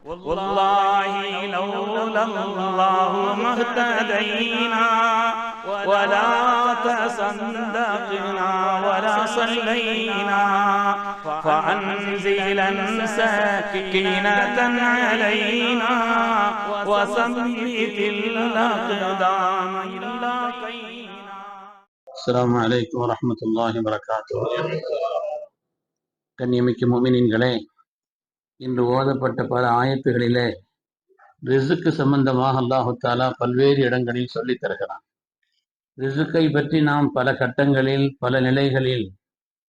والله لولا الله ما اهتدينا ولا تصدقنا ولا صلينا فأنزلا سكينة علينا وثبت الأقدام إلا قينا. السلام عليكم ورحمة الله وبركاته. கண்ணியமிக்க முஃமினீன்களே, இன்று ஓதப்பட்ட பல ஆயத்துகளிலே ரிசுக்கு சம்பந்தமாக அல்லாஹு தாலா பல்வேறு இடங்களில் சொல்லித் தருகிறான். ரிசுக்கை பற்றி நாம் பல கட்டங்களில் பல நிலைகளில்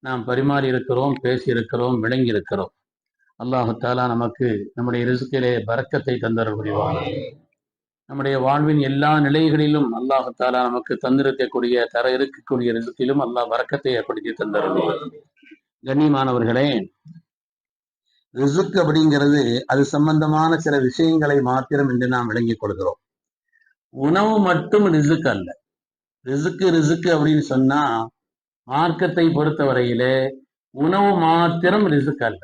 நாம் பரிமாறி இருக்கிறோம், பேசியிருக்கிறோம், விளங்கி இருக்கிறோம். அல்லாஹு தாலா நமக்கு நம்முடைய ரிசுக்கிலே பரக்கத்தை தந்தருள் புரிவான். நம்முடைய வாழ்வின் எல்லா நிலைகளிலும் அல்லாஹு தாலா நமக்கு தந்திருக்கக்கூடிய இருக்கக்கூடிய ரிசுக்கிலும் அல்லாஹ் பரக்கத்தை ஏற்படுத்தி தந்தருள். கண்ணியமானவர்களே, ரிசுக் அப்படிங்கிறது அது சம்பந்தமான சில விஷயங்களை மாத்திரம் என்று நாம் விளங்கிக் கொள்கிறோம். உணவு மட்டும் ரிசுக் அல்ல. ரிசுக்கு அப்படின்னு சொன்னா மார்க்கத்தை பொறுத்தவரையிலே உணவு மாத்திரம் ரிசுக் அல்ல,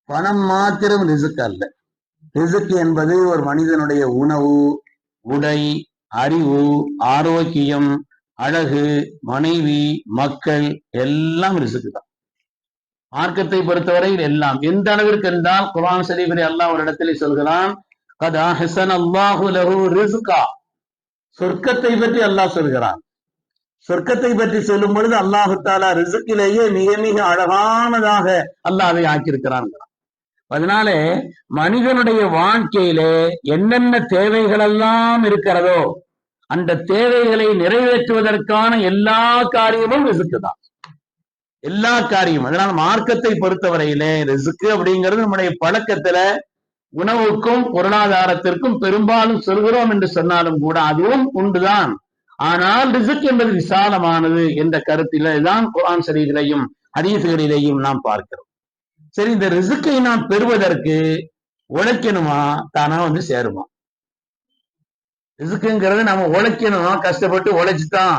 பணம் மாத்திரம் ரிசுக் அல்ல. ரிசுக் என்பது ஒரு மனிதனுடைய உணவு, உடை, அறிவு, ஆரோக்கியம், அழகு, மனைவி, மக்கள் எல்லாம் ரிசுக்கு தான். மார்க்கத்தை பொறுத்தவரையில் எல்லாம் எந்த அளவிற்கு என்றால் குர்ஆன் ஷரீஃபிலே அல்லாஹ் ஒரு இடத்திலே சொல்கிறான், கத் அஹ்ஸன அல்லாஹு லஹு ரிஸ்கா. சொர்க்கத்தை பற்றி அல்லாஹ் சொல்கிறான். சொர்க்கத்தை பற்றி சொல்லும் பொழுது அல்லாஹு தஆலா ரிஸ்கிலேயே மிக மிக அழகானதாக அல்லாஹ் அதை ஆக்கியிருக்கிறான். அதனாலே மனிதனுடைய வாழ்க்கையிலே என்னென்ன தேவைகள் எல்லாம் இருக்கிறதோ அந்த தேவைகளை நிறைவேற்றுவதற்கான எல்லா காரியமும் ரிஸ்க் தான், எல்லா காரியமும். அதனால மார்க்கத்தை பொறுத்தவரையிலே ரிஸ்க் அப்படிங்கிறது நம்முடைய பழக்கத்துல உணவுக்கும் பொருளாதாரத்திற்கும் பெரும்பாலும் சொல்கிறோம் என்று சொன்னாலும் கூட அதுவும் உண்டுதான். ஆனால் ரிஸ்க் என்பது விசாலமானது என்ற கருத்திலே தான் குர்ஆன் ஷரீஃபிலேயும் ஹதீஸ்களிலேயும் நாம் பார்க்கிறோம். சரி, இந்த ரிஸ்கை நாம் பெறுவதற்கு உழைக்கணுமா, தானா வந்து சேருமா? ரிஸ்க்குங்கிறது நம்ம உழைக்கணுமா, கஷ்டப்பட்டு உழைச்சுதான்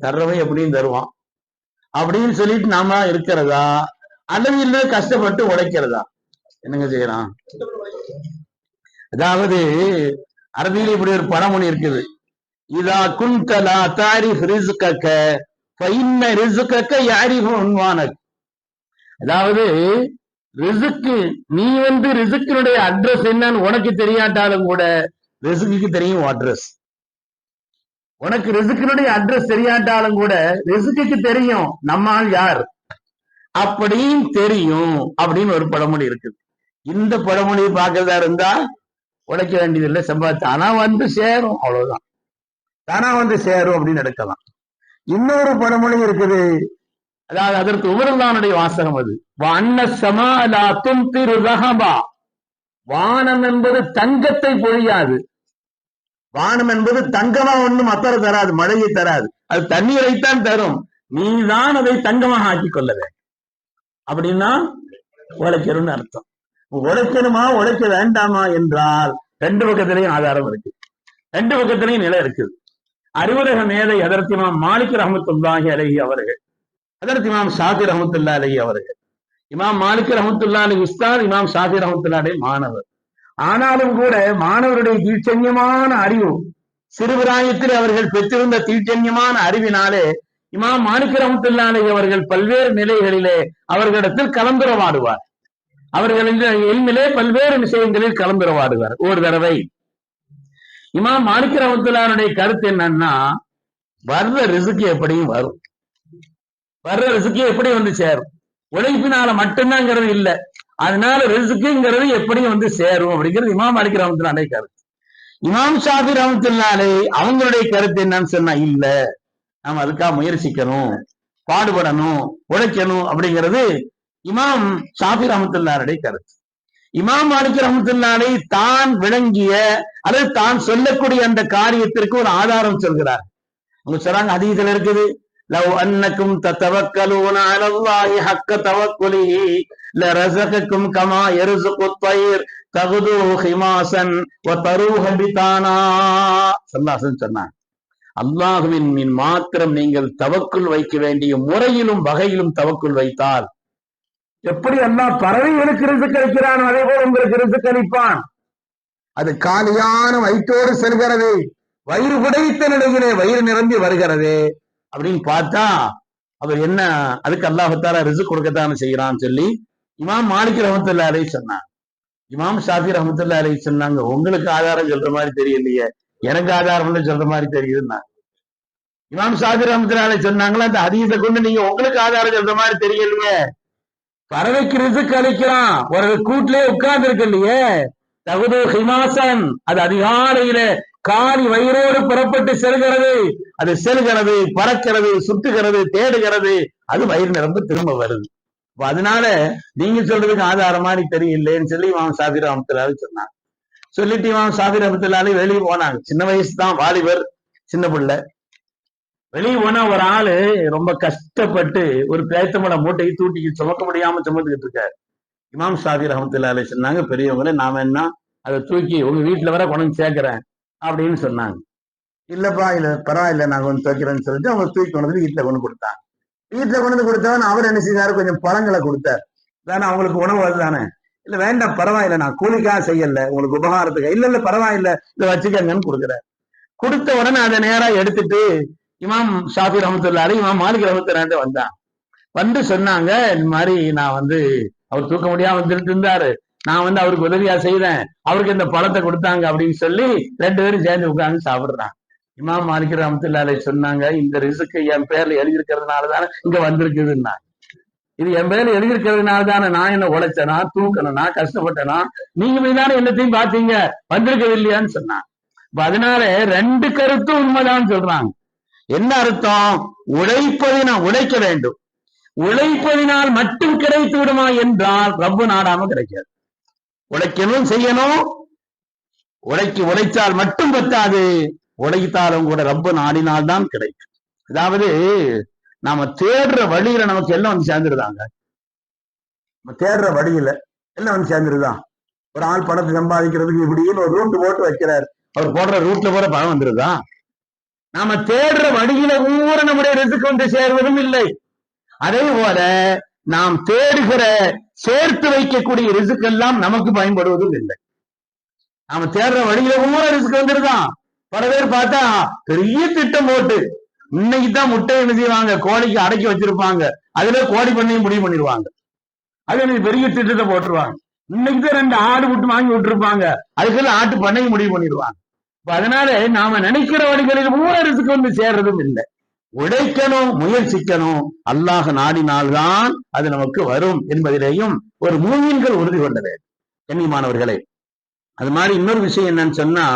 தர்றவன் எப்படின்னு தருவான் அப்படின்னு சொல்லிட்டு நாம இருக்கிறதா, அல்லது இல்லை கஷ்டப்பட்டு உழைக்கிறதா? என்னங்க செய்யறான்? அதாவது அரபியில இப்படி ஒரு பழமொழி இருக்குது, இதா குன்தலா தாரிஃப் ரிஸ்கக ஃபஇன்ன ரிஸ்கக யஅரிஃபு உன்வானக். அதாவது ரிஸ்க், நீ வந்து ரிஸ்கினுடைய அட்ரஸ் என்னன்னு உனக்கு தெரியாட்டாலும் கூட ரிஸ்க்கு தெரியும் அட்ரஸ். உனக்கு ரிஸ்கினுடைய அட்ரஸ் தெரியாட்டாலும் கூட ரிஸ்க்கு தெரியும் நம்மால் யார் அப்படின்னு தெரியும் அப்படின்னு ஒரு பழமொழி இருக்குது. இந்த பழமொழியை பார்க்கறதா இருந்தா உழைக்க வேண்டியதில்லை, சம்பாதிச்சு தானா வந்து சேரும், அவ்வளவுதான். தானா வந்து சேரும் அப்படின்னு எடுக்கலாம். இன்னொரு பழமொழி இருக்குது, அதாவது அதற்கு உமருல்லானுடைய வாசகம் அது, வானம் என்பது தங்கத்தை பொழியாது. வானம் என்பது தங்கமா ஒண்ணும் அத்தர தராது, மழையை தராது, அது தண்ணீரைத்தான் தரும். நீதான் அதை தங்கமாக ஆக்கி கொள்ள வேண்டும். அப்படின்னா உழைக்கணும்னு அர்த்தம். உழைக்கணுமா உழைக்க வேண்டாமா என்றால் ரெண்டு பக்கத்திலையும் ஆதாரம் இருக்கு, ரெண்டு பக்கத்திலையும் நிலை இருக்குது. அறிவுலக மேதை ஹதரத் இமாம் மாலிக் ரஹ்மத்துல்லாஹி அலைஹி அவர்கள், ஹதரத் இமாம் ஷாஃபி ரஹ்மத்துல்லாஹி அலைஹி அவர்கள், இமாம் மாலிக் ரஹ்மத்துல்லாஹி அலைஹி உஸ்தாத், இமாம் ஷாஃபி ரஹ்மத்துல்லாஹி அலைஹி மாணவர். ஆனாலும் கூட மாணவருடைய தீட்சண்யமான அறிவு, சிறுபிராயத்தில் அவர்கள் பெற்றிருந்த தீட்சண்யமான அறிவினாலே இமாம் மாலிக் ரஹ்மத்துல்லாஹி அலைஹி அவர்கள் பல்வேறு நிலைகளிலே அவர்களிடத்தில் கலந்துரவாடுவார். அவர்களின் எல்மிலே பல்வேறு விஷயங்களில் கலந்துரவாடுவார். ஒரு தடவை இமாம் மாலிக் ரஹ்மத்துல்லாஹி கருத்து என்னன்னா, வர்ற ரிஸ்க் எப்படியும் வரும், வர்ற ரிஸ்க் எப்படி வந்து சேரும், உழைப்பினால மட்டும்தான்ங்கிறது இல்லை, அதனால ரிஸ்க்குங்கிறது எப்படியும் வந்து சேரும் அப்படிங்கிறது இமாம் மாலிக் ரஹ்மத்துல்லாஹி அலைஹி கருத்து. இமாம் ஷாஃபி ரஹ்மத்துல்லாஹி அலைஹி அவங்களுடைய கருத்து என்னன்னு சொன்னா, இல்ல நாம அதுக்காக முயற்சிக்கணும், பாடுபடணும், உழைக்கணும் அப்படிங்கிறது இமாம் ஷாஃபி ரஹ்மத்துல்லாஹி அலைஹி கருத்து. இமாம் மாலிக் ரஹ்மத்துல்லாஹி அலைஹி தான் விளங்கிய அல்லது தான் சொல்லக்கூடிய அந்த காரியத்திற்கு ஒரு ஆதாரம் சொல்கிறார். அவங்க சொல்றாங்க, ஹதீஸ்ல இருக்குது, லவ் அன்னக்கும் ததவக்கலூன அலல்லாஹி ஹக்க தவக்குலிஹி லரஸகக்கும் கமா யர்ஸுகுத் தய்ர் தகுது ஹிமாசன் வ தரூஹ பிதானா. ஸல்லல்லாஹு அலைஹி சொன்னாங்க, அல்லாஹ்வின் மீன் மாத்திரம் நீங்கள் தவக்குல் வைக்க வேண்டிய முறையிலும் வகையிலும் தவக்குல் வைத்தால், எப்படி அல்லாஹ் பறவைகளுக்கு ரிஸ்க் அளிக்கிறான் அதே போல உங்களுக்கு ரிஸ்க் அளிப்பான். அது காலியான வயிற்றோடு செல்கிறது, வயிறு புடைத்த நிலையிலே வயிறு நிரம்பி வருகிறது அப்படின்னு பார்த்தா அவர் என்ன அதுக்கு அல்லாஹ் ரிஸ்க் கொடுக்கத்தானே செய்யறான்னு சொல்லி இமாம் மாலிக் ரஹ்மத்துல்லாஹி அலைஹி சொன்னாங்க. இமாம் ஷாஃபி ரஹ்மத்துல்லாஹி அலைஹி சொன்னாங்க, உங்களுக்கு ஆதாரம் சொல்ற மாதிரி தெரியலையே, எனக்கு ஆதாரம் சொல்ற மாதிரி தெரியுதுன்னா. இமாம் ஷாஃபி ரஹ்மத்துல்லாஹி அலைஹி சொன்னாங்களா, அந்த ஹதீஸை கொண்டு நீங்க உங்களுக்கு ஆதாரம் சொல்ற மாதிரி தெரியலையே, பறவைக்கு ரிஸ்க் அளிக்கிறான், ஒரு கூட்டிலே உட்கார்ந்து இருக்கு இல்லையே, தகுது ஹிமாசன், அது அதிகாலையில காலி வயிறோடு புறப்பட்டு செல்கிறது, அது செல்கிறது, பறக்கிறது, சுட்டுகிறது, தேடுகிறது, அது வயிறு நிரம்ப திரும்ப வருது. அதனால நீங்க சொல்றதுக்கு ஆதாரம் மாதிரி தெரியலேன்னு சொல்லி இமாம் ஷாஃபி ரஹ்மத்துல்லாஹி சொன்னாங்க. சொல்லிட்டு இமாம் ஷாஃபி ரஹ்மத்துல்லாஹி வெளியே போனாங்க. சின்ன வயசு தான், வாலிபர், சின்ன பிள்ளை. வெளியே போனா ஒரு ஆளு ரொம்ப கஷ்டப்பட்டு ஒரு பேத்தமட மூட்டையை தூட்டிக்கு சுமக்க முடியாம சுமந்துக்கிட்டு இருக்காரு. இமாம் ஷாஃபி ரஹ்மத்துல்லாஹி அலைஹி சொன்னாங்க, பெரியவங்களே நாம என்ன அதை தூக்கி உங்க வீட்டுல வர கொண்டு சேர்க்கிறேன் அப்படின்னு சொன்னாங்க. இல்லப்பா இல்ல பரவாயில்ல, நான் கொண்டு துவைக்கிறேன்னு சொல்லிட்டு அவங்க தூக்கி கொண்டு வந்து வீட்டுல கொண்டு கொடுத்தாங்க. வீட்டுல கொண்டு வந்து கொடுத்தவன் அவர் என்ன செய்தாரு, கொஞ்சம் பழங்களை கொடுத்தார். தானே அவங்களுக்கு உணவு அதுதானே. இல்ல வேண்டாம் பரவாயில்ல, நான் கூலிக்காக செய்யல, உங்களுக்கு உபகாரத்துக்கு. இல்ல இல்ல பரவாயில்ல, இதை வச்சுக்கங்கன்னு கொடுக்குறாரு. கொடுத்த உடனே அதை நேரா எடுத்துட்டு இமாம் ஷாஃபி ரஹ்மத்துல்லாஹி அலைஹி இமாம் மாலிக் ரஹ்மத்துல்லாஹி அலைஹி வந்தாங்க. வந்து சொன்னாங்க, இந்த மாதிரி நான் அவர் தூக்க முடியாம வந்துட்டு இருந்தாரு, நான் அவருக்கு உதவியா செய்தேன், அவருக்கு இந்த பழத்தை கொடுத்தாங்க அப்படின்னு சொல்லி 2 பேரும் சேர்ந்து உட்கார்ந்து சாப்பிடுறாங்க. இமாம் மாலிக் ரஹ்மத்துல்லாஹி அலைஹி சொன்னாங்க, இந்த ரிஸ்க் என் பேர்ல எழுதியிருக்கிறதுனால தானே இங்க வந்திருக்குதுன்னா, இது என் பேர்ல எழுதியிருக்கிறதுனால தானே நான் என்ன உழைச்சனா, தூக்கணும்னா, கஷ்டப்பட்டனா, நீங்க மீதான எல்லாத்தையும் பாத்தீங்க, வந்திருக்கிறது இல்லையான்னு சொன்னாங்க. அதனால 2 கருத்தும் உண்மைதான் சொல்றாங்க. என்ன அர்த்தம், உழைக்க வேண்டும், உழைப்பதினால் மட்டும் கிடைத்து விடுமா என்றால் ரப்பு நாடாம கிடைக்காது. உழைக்கணும், செய்யணும். உழைச்சால் மட்டும் பத்தாது, உழைத்தாலும் கூட ரப்பு நாடினால்தான் கிடைக்கும். அதாவது நாம தேடுற வழியில நமக்கு எல்லாம் வந்து சேர்ந்துருதாங்க. நம்ம தேடுற வழியில எல்லாம் வந்து சேர்ந்துருதான். ஒரு ஆள் பணத்தை சம்பாதிக்கிறதுக்கு இப்படின்னு ஒரு ரூட் போட்டு வைக்கிறார், அவர் போடுற ரூட்ல கூட பணம் வந்துருதா. நாம தேடுற வழியில ஊர நம்முடைய ரிஸ்க் வந்து சேர்வதும் இல்லை. அதே போல நாம் தேடுகிற சேர்த்து வைக்கக்கூடிய ரிஸ்க் எல்லாம் நமக்கு பயன்படுவதும் இல்லை. நாம தேடுற வழியில ஊர ரிஸ்க் வந்துருதான். பல பேர் பார்த்தா பெரிய திட்டம் போட்டு இன்னைக்குதான் முட்டை என்ன செய்வாங்க, கோழிக்கு அடக்கி வச்சிருப்பாங்க, அதுல கோழி பண்ணையும் முடிவு பண்ணிடுவாங்க. அது பெரிய திட்டத்தை போட்டுருவாங்க. இன்னைக்குதான் 2 ஆடு விட்டு வாங்கி விட்டுருப்பாங்க, அதுக்குள்ள ஆட்டு பண்ணையும் முடிவு பண்ணிடுவாங்க. அதனால நாம நினைக்கிற வழிகளில் ஊரரசுக்கு வந்து சேர்றதும் இல்லை. உழைக்கணும், முயற்சிக்கணும், அல்லாஹ் நாடினால்தான் அது நமக்கு வரும் என்பதிலேயும் ஒரு மூமின்கள் உறுதி கொண்டது. கண்ணியமானவர்களே, அது மாதிரி இன்னொரு விஷயம் என்னன்னு சொன்னா,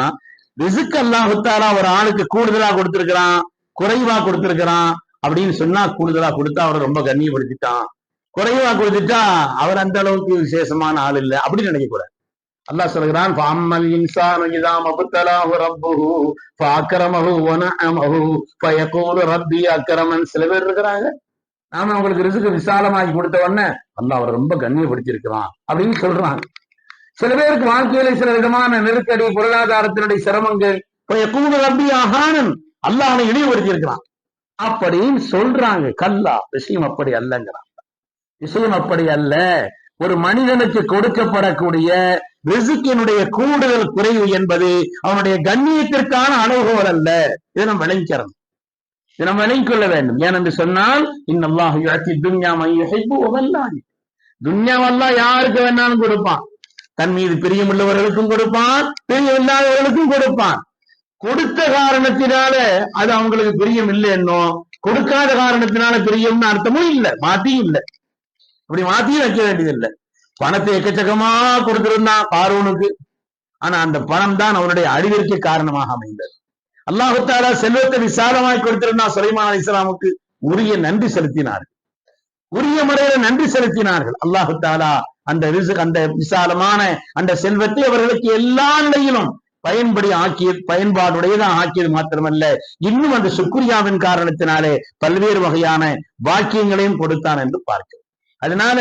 ரிஸ்க் அல்லாஹ் தஆலா ஒரு ஆளுக்கு கூடுதலா கொடுத்திருக்கிறான், குறைவா கொடுத்திருக்கிறான் அப்படின்னு சொன்னா, கூடுதலா கொடுத்தா அவரை ரொம்ப கண்ணியப்படுத்திட்டான், குறைவா கொடுத்துட்டா அவர் அந்த அளவுக்கு விசேஷமான ஆள் இல்லை அப்படின்னு நினைக்கக்கூடாது. அல்லாஹ் சொல்கிறான், ஃபஅம்மல் இன்சானு இதா மப்தலாஹு ரப்புஹு ஃபஅக்ரமஹு வனஅமஹு ஃபயகூலு ரப்பி அக்ரமன். சில பேர் இருக்கிறாங்க, நாம அவங்களுக்கு ரிஸ்க் விசாலமாக்கி கொடுத்த உடனே அல்லாஹ் அவரை ரொம்ப கண்ணியப்படுத்தியிருக்கிறான் அப்படின்னு சொல்றாங்க. சில பேருக்கு வாழ்க்கையில சில விதமான நெருக்கடி, பொருளாதாரத்தினுடைய சிரமங்கள், ஃபயகூலு ரப்பி அஹானன், அல்லாஹ் அவனை இழிவுபடுத்தியிருக்கிறான் அப்படின்னு சொல்றாங்க. கல்லா, விஷயம் அப்படி அல்லங்கிறான். விஷயம் அப்படி அல்ல. ஒரு மனிதனுக்கு கொடுக்கப்படக்கூடிய ரிஸ்கினுடைய கூடுதல் குறைவு என்பது அவனுடைய கண்ணியத்திற்கான அளவுகோல் அல்ல. இதை நம்ம விளங்கிக்கிறோம், இதை நம்ம விளங்கிக் கொள்ள வேண்டும். ஏனென்று சொன்னால், இன்னல்லாஹு யுஅத்தி துன்யா மன் யுஹிப்பு வ மன் லா யுஹிப். துன்யாவெல்லாம் யாருக்கு வேணாலும் கொடுப்பான். தன் மீது பிரியமுள்ளவர்களுக்கும் கொடுப்பான், பிரியமில்லாதவர்களுக்கும் கொடுப்பான். கொடுத்த காரணத்தினால அது அவங்களுக்கு பிரியம் இல்லை என்னும், கொடுக்காத காரணத்தினால பிரியம்னு அர்த்தமும் இல்லை, மாத்தியும் இல்லை. அப்படி மாத்தியும் வைக்க வேண்டியதில்லை. பணத்தை எக்கச்சக்கமா கொடுத்திருந்தான் காரூனுக்கு, ஆனா அந்த பணம் தான் அவனுடைய அழிவிற்கு காரணமாக அமைந்தது. அல்லாஹ் தஆலா செல்வத்தை விசாலமாய் கொடுத்திருந்தான் சுலைமான் அலைஹிஸ்ஸலாமுக்கு, உரிய நன்றி செலுத்தினார்கள், உரிய முறையில நன்றி செலுத்தினார்கள். அல்லாஹ் தஆலா அந்த விசாலமான அந்த செல்வத்தை அவர்களுக்கு எல்லா நிலையிலும் பயன்பாடுடையதான் ஆக்கியது மாத்திரமல்ல, இன்னும் அந்த சுக்ரியாவின் காரணத்தினாலே பல்வேறு வகையான வாக்கியங்களையும் கொடுத்தான் என்று பார்க்கிறோம். அதனால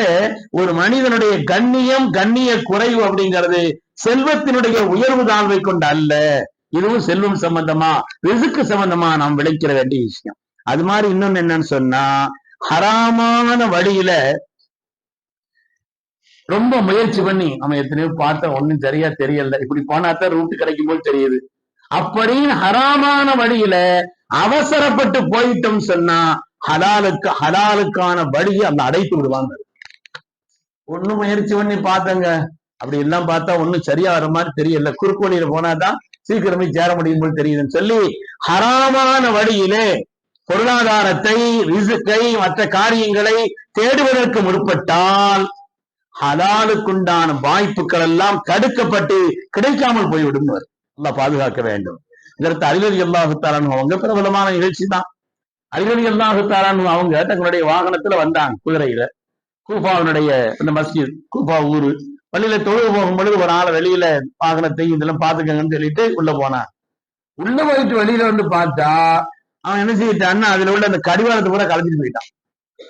ஒரு மனிதனுடைய கண்ணிய குறைவு அப்படிங்கிறது செல்வத்தினுடைய உயர்வு தாழ்வை கொண்டு அல்ல. இதுவும் செல்வம் சம்பந்தமா, ரிஸ்க் சம்பந்தமா நாம் விளைக்கிற வேண்டிய விஷயம். அது மாதிரி இன்னொன்னு என்னன்னு சொன்னா, ஹராமான வழியில ரொம்ப முயற்சி பண்ணி நம்ம எத்தனையோ பார்த்தா ஒண்ணும் சரியா தெரியல, இப்படி போனாத்தான் ரூட்டு கிடைக்கும் போது தெரியுது அப்படின்னு ஹராமான வழியில அவசரப்பட்டு போயிட்டோம் சொன்னா ஹலாலுக்கான வழியை அந்த அடைத்து விடுவாங்க. ஒண்ணும் முயற்சி பண்ணி பார்த்தங்க, அப்படி எல்லாம் பார்த்தா ஒண்ணும் சரியா வர மாதிரி தெரியல, குறுக்கு வழியில போனாதான் சீக்கிரமே சேர முடியும் போது தெரியுதுன்னு சொல்லி ஹராமான வழியிலே பொருளாதாரத்தை, ரிசுக்கை, மற்ற காரியங்களை தேடுவதற்கு முற்பட்டால் ஹலாலுக்குண்டான வாய்ப்புகள் எல்லாம் தடுக்கப்பட்டு கிடைக்காமல் போய்விடும். அல்லாஹ் பாதுகாக்க வேண்டும். இதற்கு அலி ரலியல்லாஹு தஆலா அன்ஹு அவங்க பிரபலமான நிகழ்ச்சி தான். அலி ரலியல்லாஹு தஆலா அன்ஹு அவங்க தங்களுடைய வாகனத்துல வந்தாங்க, குதிரையில. கூஃபாவினுடைய இந்த மஸ்ஜித், கூஃபா ஊரு, பள்ளியில தொழுது போகும் பொழுது ஒரு ஆளை வெளியில வாகனத்தை இதெல்லாம் பாத்துக்கங்கன்னு சொல்லிட்டு உள்ள போனான். உள்ள போயிட்டு வெளியில வந்து பார்த்தா அவன் என்ன செய்யிட்டான்னா அதுல உள்ள அந்த கடிவாளத்தை கூட கலைஞ்சிட்டு போயிட்டான்.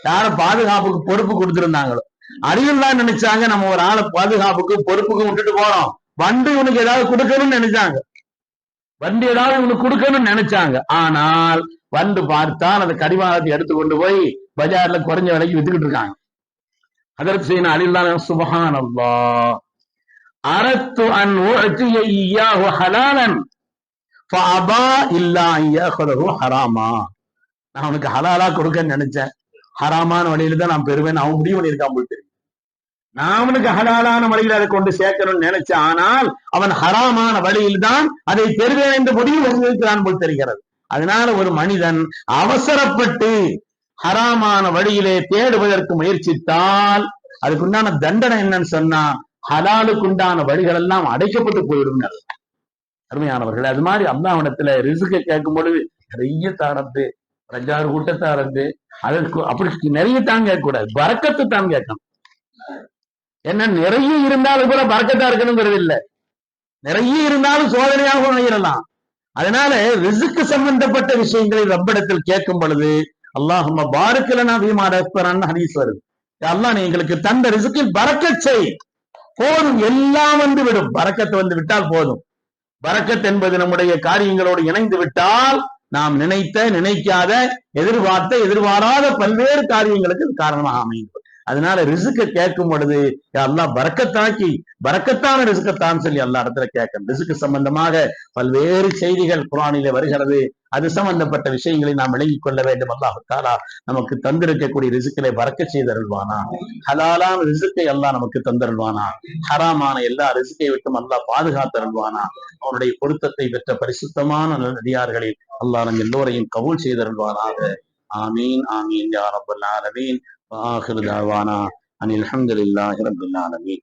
யார பாதுகாப்புக்கு பொறுப்பு கொடுத்திருந்தாங்களோ அறிவில் தான் நினைச்சாங்க நம்ம ஒரு ஆளை பாதுகாப்புக்கு பொறுப்புக்கு விட்டுட்டு போறோம், வண்டி உனக்கு ஏதாவது கொடுக்கணும்னு நினைச்சாங்க, வண்டி ஏதாவது உனக்கு கொடுக்கணும்னு நினைச்சாங்க. ஆனால் வந்து பார்த்தால் அந்த கடிவாளத்தை எடுத்து கொண்டு போய் பஜார்ல குறைஞ்ச விலைக்கு வித்துக்கிட்டு இருக்காங்க. அதற்கு செய்யணும் அலில்லாஹ் சுப்ஹானல்லாஹ் அரத்து அன் உஅதிய இய்யாஹு ஹலாலன் ஃபஅபா இல்லா அன் யாஹுது ஹராமா. நான் உனக்கு ஹலாலா கொடுக்கன்னு நினைச்சேன், ஹராமான வழியில தான் நான் பெறுவேன் அவன் முடிவு பண்ணியிருக்கான் போல் தெரியும். நான் அவனுக்கு ஹலாலான வழியில் அதை கொண்டு சேர்க்கணும்னு நினைச்சேன், ஆனால் அவன் ஹராமான வழியில் தான் அதை பெறுவேன் என்று முடிவு பண்ணியிருக்கிறான் போல் தெரிகிறது. அதனால ஒரு மனிதன் அவசரப்பட்டு ஹராமான வழியிலே தேடுவதற்கு முயற்சித்தால் அதுக்குண்டான தண்டனை என்னன்னு சொன்னா ஹலாலுக்குண்டான வழிகள் எல்லாம் அடைக்கப்பட்டு போயிடும். அருமையானவர்கள், அது மாதிரி அல்லாஹ்விடத்துல ரிஸ்கை கேட்கும் பொழுது நிறைய தாரத்து, 5-6 கூட்டத்தாரத்து, அதற்கு அப்படி நிறைய தான் கேட்கக்கூடாது, பரக்கத்து தான் கேட்கணும். என்ன நிறைய இருந்தாலும் கூட பரக்கத்தா இருக்கணுங்கிறது இல்லை, நிறைய இருந்தாலும் சோதனையாக அமையலாம். அதனால ரிஸ்க்கு சம்பந்தப்பட்ட விஷயங்களை ரப்பிடத்தில் கேட்கும் பொழுது அல்லாஹும்ம பாரிக் லனா ஃபீமா ரஸக்தனா ஹதீஸ் வருது. அல்லாஹ் நீ எங்களுக்கு தந்த ரிஸ்கில் பரக்கத் செய், போதும், எல்லாம் வந்து விடும். பரக்கத் வந்து விட்டால் போதும். பரக்கத் என்பது நம்முடைய காரியங்களோடு இணைந்து விட்டால் நாம் நினைத்த, நினைக்காத, எதிர்பார்த்த, எதிர்பாராத பல்வேறு காரியங்களுக்கு காரணமாக அமையும். அதனால ரிஸ்கை கேட்கும் பொழுது அல்லாஹ் பரக்கத்தாக்கி பரக்கத்தான ரிஸ்கத்தான் சொல்லி அல்லா இடத்துல கேட்கணும். ரிஸ்க்கு சம்பந்தமாக பல்வேறு செய்திகள் குர்ஆனிலே வருகிறது. அது சம்பந்தப்பட்ட விஷயங்களை நாம் விளங்கிக் கொள்ள வேண்டும். அல்லாஹ் தஆலா நமக்கு தந்திருக்கக்கூடிய ரிஸ்கிலே பரக்கத் செய்தருள்வானா, ஹலாலான ரிஸ்கை அல்லாஹ் நமக்கு தந்தருள்வானா, ஹராமான எல்லா ரிஸ்கை விட்டும் அல்லாஹ் பாதுகாத்தருள்வானா. அவனுடைய பொருத்தத்தை பெற்ற பரிசுத்தமான நடிகார்களில் அல்லாஹ் நம் எல்லோரையும் கபூல் செய்தருள்வானாக. ஆமீன் ஆமீன் யா ரப்பல் ஆலமீன். وآخر دعوانا أن الحمد لله رب العالمين.